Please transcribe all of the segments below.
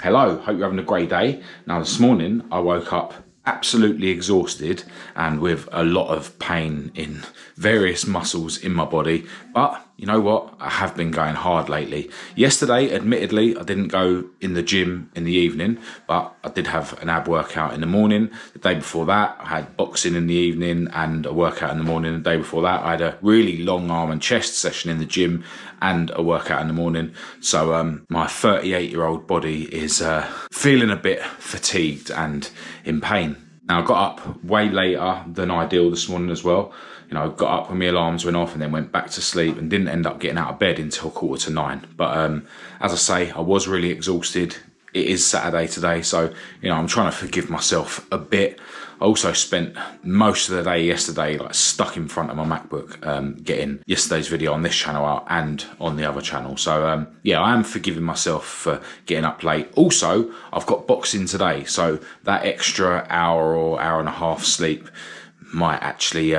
Hello, hope you're having a great day. Now this morning I woke up absolutely exhausted and with a lot of pain in various muscles in my body, but you know what, I have been going hard lately. Yesterday, admittedly, I didn't go in the gym in the evening, but I did have an ab workout in the morning. The day before that I had boxing in the evening and a workout in the morning. The day before that I had a really long arm and chest session in the gym and a workout in the morning. So my 38-year-old body is feeling a bit fatigued and in pain. Now I got up way later than ideal this morning as well. You know, I got up when my alarms went off and then went back to sleep and didn't end up getting out of bed until 8:45. But as I say, I was really exhausted. It is Saturday today, so you know, I'm trying to forgive myself a bit. I also spent most of the day yesterday like stuck in front of my MacBook getting yesterday's video on this channel out and on the other channel. So yeah, I am forgiving myself for getting up late. Also, I've got boxing today, so that extra hour or hour and a half sleep might actually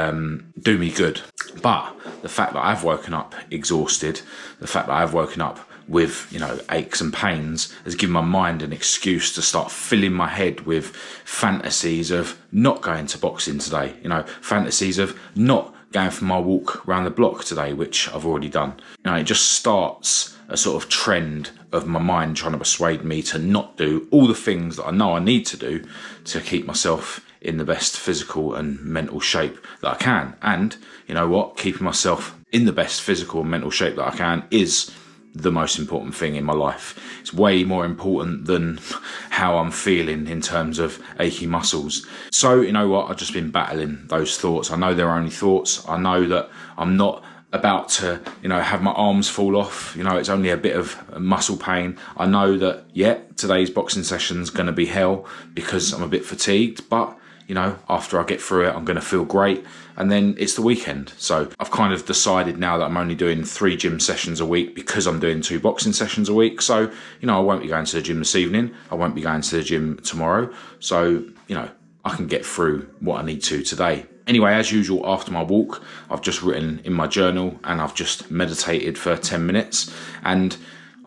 do me good. But the fact that I've woken up exhausted, the fact that I've woken up with, you know, aches and pains has given my mind an excuse to start filling my head with fantasies of not going to boxing today, you know, fantasies of not going for my walk around the block today, which I've already done. You know, it just starts a sort of trend of my mind trying to persuade me to not do all the things that I know I need to do to keep myself in the best physical and mental shape that I can. And you know what, keeping myself in the best physical and mental shape that I can is the most important thing in my life. It's way more important than how I'm feeling in terms of achy muscles. So you know what, I've just been battling those thoughts. I know they're only thoughts. I know that I'm not about to, you know, have my arms fall off. You know, it's only a bit of muscle pain. I know that, yeah, today's boxing session's going to be hell because I'm a bit fatigued, but you know, after I get through it, I'm going to feel great. And then it's the weekend. So I've kind of decided now that I'm only doing 3 gym sessions a week because I'm doing 2 boxing sessions a week. So, you know, I won't be going to the gym this evening. I won't be going to the gym tomorrow. So, you know, I can get through what I need to today. Anyway, as usual, after my walk, I've just written in my journal and I've just meditated for 10 minutes. And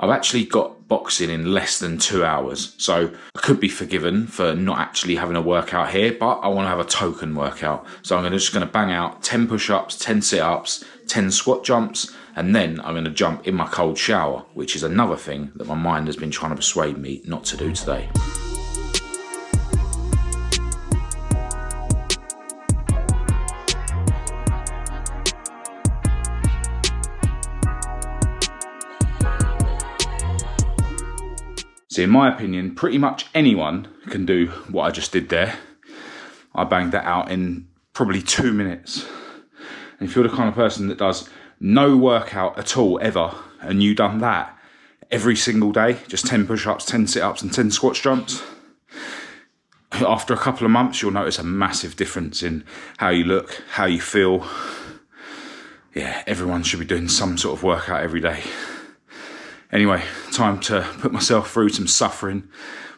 I've actually got boxing in less than 2 hours. So I could be forgiven for not actually having a workout here, but I want to have a token workout. So I'm just going to bang out 10 push-ups, 10 sit-ups, 10 squat jumps, and then I'm going to jump in my cold shower, which is another thing that my mind has been trying to persuade me not to do today. So in my opinion, pretty much anyone can do what I just did there. I banged that out in probably 2 minutes. And if you're the kind of person that does no workout at all ever, and you done that every single day, just 10 push-ups, 10 sit-ups and 10 squat jumps, after a couple of months, you'll notice a massive difference in how you look, how you feel. Yeah, everyone should be doing some sort of workout every day. Anyway, time to put myself through some suffering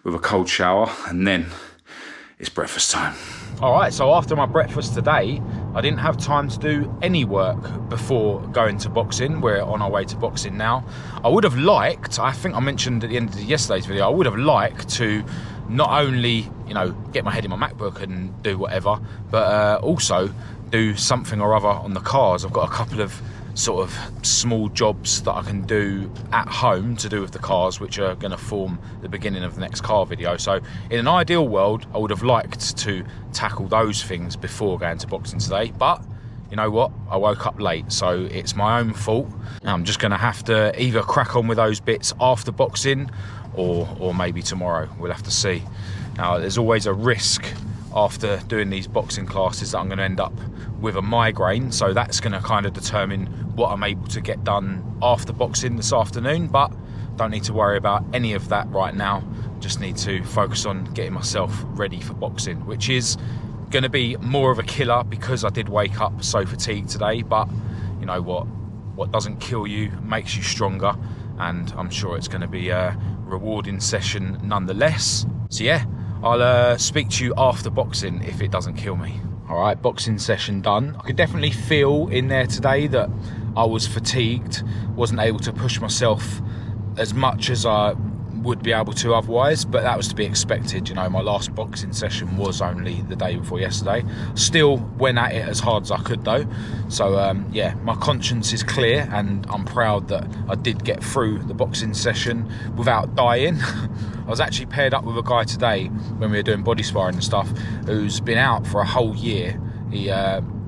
with a cold shower, and then it's breakfast time. All right, so after my breakfast today, I didn't have time to do any work before going to boxing. We're on our way to boxing now. I would have liked, I think I mentioned at the end of yesterday's video, I would have liked to not only, you know, get my head in my MacBook and do whatever, but also do something or other on the cars. I've got a couple of sort of small jobs that I can do at home to do with the cars, which are going to form the beginning of the next car video. So in an ideal world, I would have liked to tackle those things before going to boxing today, but you know what, I woke up late, so it's my own fault. I'm just going to have to either crack on with those bits after boxing or maybe tomorrow. We'll have to see. Now, there's always a risk after doing these boxing classes that I'm going to end up with a migraine, so that's going to kind of determine what I'm able to get done after boxing this afternoon, but don't need to worry about any of that right now. Just need to focus on getting myself ready for boxing, which is going to be more of a killer because I did wake up so fatigued today. But you know what doesn't kill you makes you stronger, and I'm sure it's going to be a rewarding session nonetheless. So yeah, I'll speak to you after boxing if it doesn't kill me. All right, boxing session done. I could definitely feel in there today that I was fatigued, wasn't able to push myself as much as I would be able to otherwise, but that was to be expected. You know, my last boxing session was only the day before yesterday. Still went at it as hard as I could though. So yeah, my conscience is clear, and I'm proud that I did get through the boxing session without dying. I was actually paired up with a guy today when we were doing body sparring and stuff, who's been out for a whole year. He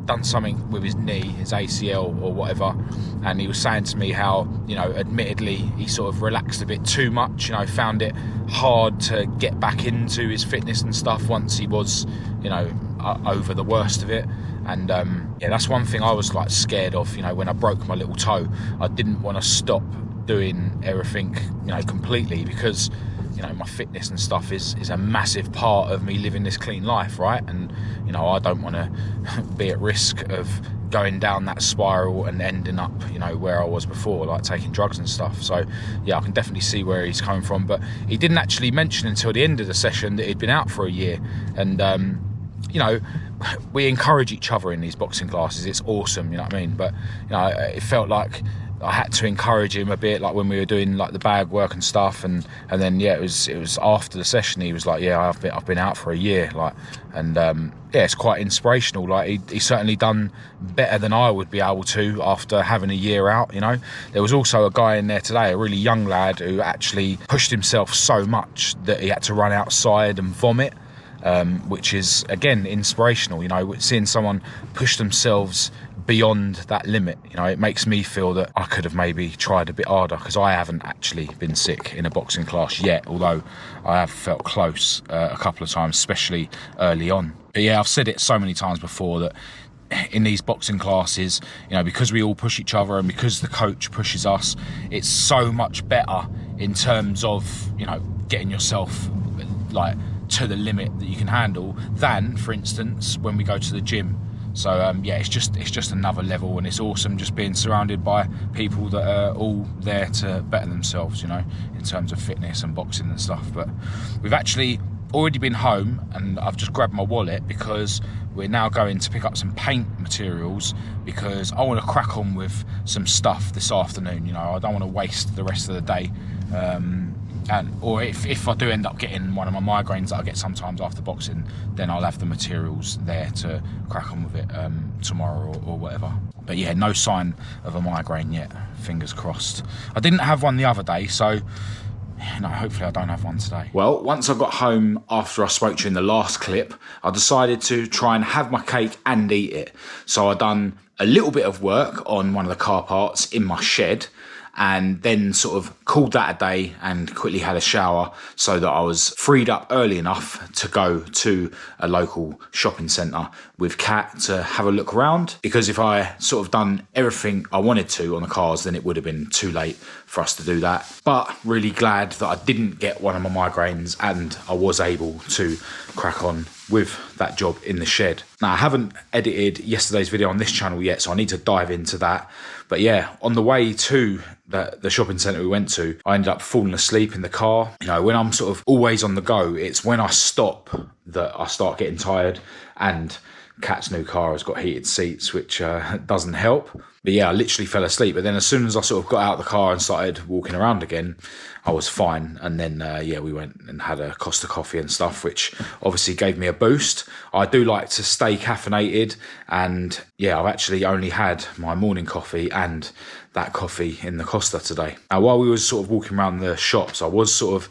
done something with his knee, his ACL or whatever, and he was saying to me how, you know, admittedly he sort of relaxed a bit too much, you know, found it hard to get back into his fitness and stuff once he was, you know, over the worst of it. And yeah, that's one thing I was like scared of, you know, when I broke my little toe. I didn't want to stop doing everything, you know, completely, because, you know, my fitness and stuff is a massive part of me living this clean life, right? And, you know, I don't want to be at risk of going down that spiral and ending up, you know, where I was before, like taking drugs and stuff. So, yeah, I can definitely see where he's coming from. But he didn't actually mention until the end of the session that he'd been out for a year. And, you know, we encourage each other in these boxing classes. It's awesome, you know what I mean? But, you know, it felt like I had to encourage him a bit, like when we were doing like the bag work and stuff, and then yeah, it was after the session he was like, yeah, I've been out for a year, like, and yeah, it's quite inspirational. Like he certainly done better than I would be able to after having a year out, you know. There was also a guy in there today, a really young lad, who actually pushed himself so much that he had to run outside and vomit. Which is, again, inspirational, you know, seeing someone push themselves beyond that limit. You know, it makes me feel that I could have maybe tried a bit harder, because I haven't actually been sick in a boxing class yet, although I have felt close a couple of times, especially early on. But yeah, I've said it so many times before that in these boxing classes, you know, because we all push each other and because the coach pushes us, it's so much better in terms of, you know, getting yourself like to the limit that you can handle than, for instance, when we go to the gym. So yeah, it's just another level, and it's awesome just being surrounded by people that are all there to better themselves, you know, in terms of fitness and boxing and stuff. But we've actually already been home, and I've just grabbed my wallet because we're now going to pick up some paint materials, because I want to crack on with some stuff this afternoon. You know, I don't want to waste the rest of the day. Or if I do end up getting one of my migraines that I get sometimes after boxing, then I'll have the materials there to crack on with it tomorrow or whatever. But yeah, no sign of a migraine yet, fingers crossed. I didn't have one the other day, so no, hopefully I don't have one today. Well, once I got home after I spoke to you in the last clip, I decided to try and have my cake and eat it. So I done a little bit of work on one of the car parts in my shed, and then sort of called that a day and quickly had a shower so that I was freed up early enough to go to a local shopping centre with Kat to have a look around. Because if I sort of done everything I wanted to on the cars, then it would have been too late for us to do that. But really glad that I didn't get one of my migraines and I was able to crack on with that job in the shed. Now, I haven't edited yesterday's video on this channel yet, so I need to dive into that. But yeah, on the way to the shopping centre we went to, I ended up falling asleep in the car. You know, when I'm sort of always on the go, it's when I stop that I start getting tired, and Kat's new car has got heated seats, which doesn't help. But yeah, I literally fell asleep. But then as soon as I sort of got out of the car and started walking around again, I was fine. And then, yeah, we went and had a Costa coffee and stuff, which obviously gave me a boost. I do like to stay caffeinated. And yeah, I've actually only had my morning coffee and that coffee in the Costa today. Now, while we were sort of walking around the shops, I was sort of,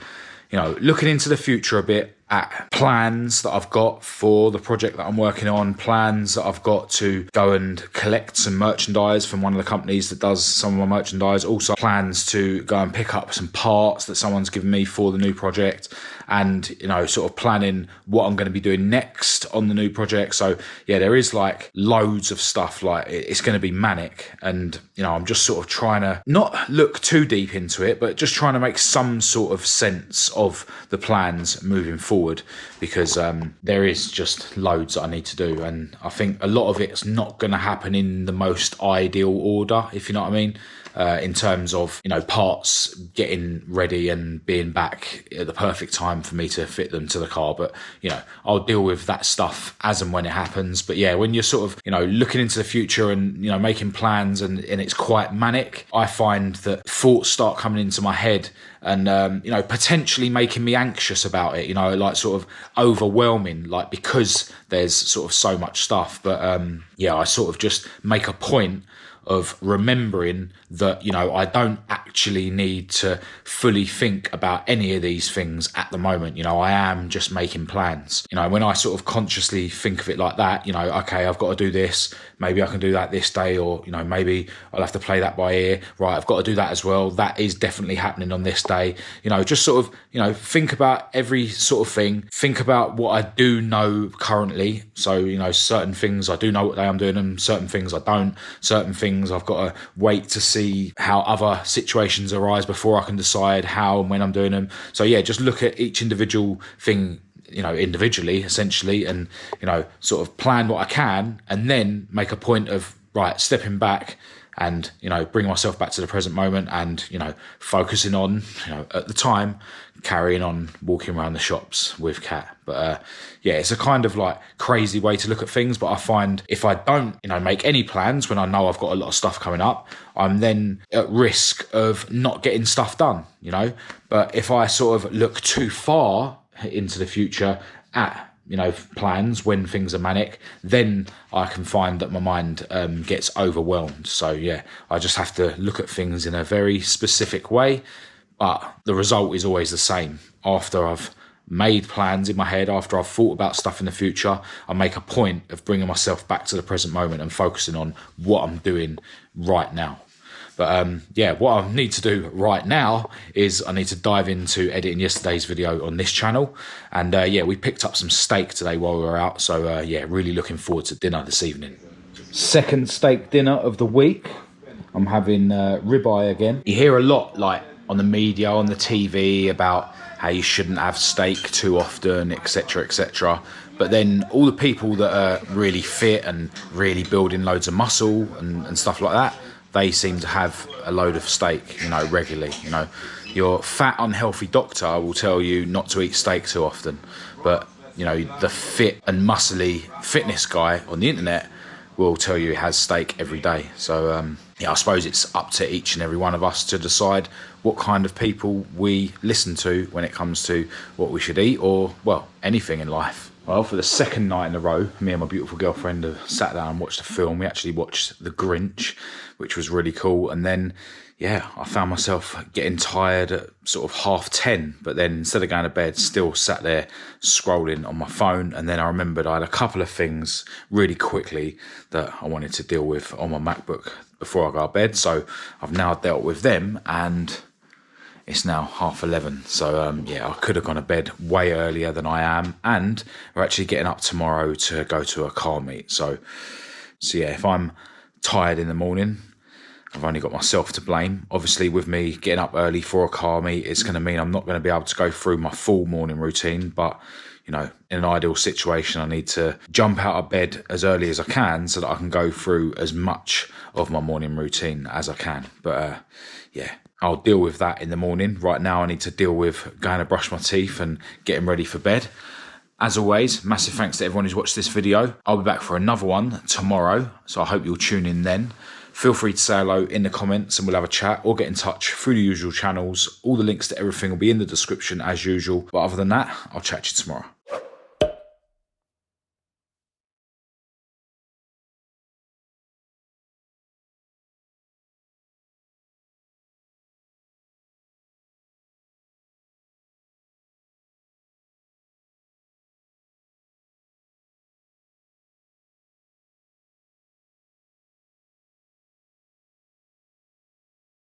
you know, looking into the future a bit, at plans that I've got for the project that I'm working on, plans that I've got to go and collect some merchandise from one of the companies that does some of my merchandise, also plans to go and pick up some parts that someone's given me for the new project, and, you know, sort of planning what I'm going to be doing next on the new project. So yeah, there is like loads of stuff, like it's going to be manic, and, you know, I'm just sort of trying to not look too deep into it, but just trying to make some sort of sense of the plans moving forward, because there is just loads that I need to do, and I think a lot of it's not going to happen in the most ideal order, if you know what I mean. in terms of, you know, parts getting ready and being back at the perfect time for me to fit them to the car. But, you know, I'll deal with that stuff as and when it happens. But yeah, when you're sort of, you know, looking into the future and, you know, making plans and it's quite manic, I find that thoughts start coming into my head and, you know, potentially making me anxious about it, you know, like sort of overwhelming, like because there's sort of so much stuff. But yeah, I sort of just make a point of remembering that, you know, I don't actually need to fully think about any of these things at the moment. You know, I am just making plans. You know, when I sort of consciously think of it like that, you know, okay, I've got to do this. Maybe I can do that this day, or, you know, maybe I'll have to play that by ear. Right, I've got to do that as well. That is definitely happening on this day. You know, just sort of, you know, think about every sort of thing. Think about what I do know currently. So, you know, certain things I do know what day I'm doing them. Certain things I don't. Certain things I've got to wait to see how other situations arise before I can decide how and when I'm doing them. So yeah, just look at each individual thing, you know, individually, essentially, and, you know, sort of plan what I can, and then make a point of, right, stepping back and, you know, bring myself back to the present moment and, you know, focusing on, you know, at the time, carrying on walking around the shops with Kat. But yeah, it's a kind of like crazy way to look at things. But I find if I don't, you know, make any plans when I know I've got a lot of stuff coming up, I'm then at risk of not getting stuff done, you know. But if I sort of look too far into the future at, you know, plans when things are manic, then I can find that my mind gets overwhelmed. So yeah, I just have to look at things in a very specific way, but the result is always the same. After I've made plans in my head, after I've thought about stuff in the future, I make a point of bringing myself back to the present moment and focusing on what I'm doing right now. But yeah, what I need to do right now is I need to dive into editing yesterday's video on this channel. And yeah, we picked up some steak today while we were out. So yeah, really looking forward to dinner this evening. Second steak dinner of the week. I'm having ribeye again. You hear a lot, like on the media, on the TV, about how you shouldn't have steak too often, etc., etc. But then all the people that are really fit and really building loads of muscle and stuff like that, they seem to have a load of steak, you know, regularly. You know, your fat, unhealthy doctor will tell you not to eat steak too often. But, you know, the fit and muscly fitness guy on the internet will tell you he has steak every day. So, yeah, I suppose it's up to each and every one of us to decide what kind of people we listen to when it comes to what we should eat, or, well, anything in life. Well, for the second night in a row, me and my beautiful girlfriend have sat down and watched a film. We actually watched The Grinch, which was really cool. And then, yeah, I found myself getting tired at sort of 10:30. But then instead of going to bed, still sat there scrolling on my phone. And then I remembered I had a couple of things really quickly that I wanted to deal with on my MacBook before I go to bed. So I've now dealt with them, and it's now 11:30, so yeah, I could have gone to bed way earlier than I am, and we're actually getting up tomorrow to go to a car meet. So yeah, if I'm tired in the morning, I've only got myself to blame. Obviously, with me getting up early for a car meet, it's going to mean I'm not going to be able to go through my full morning routine, but, you know, in an ideal situation, I need to jump out of bed as early as I can so that I can go through as much of my morning routine as I can. But yeah, I'll deal with that in the morning. Right now, I need to deal with going to brush my teeth and getting ready for bed. As always, massive thanks to everyone who's watched this video. I'll be back for another one tomorrow, so I hope you'll tune in then. Feel free to say hello in the comments and we'll have a chat, or get in touch through the usual channels. All the links to everything will be in the description as usual. But other than that, I'll chat to you tomorrow.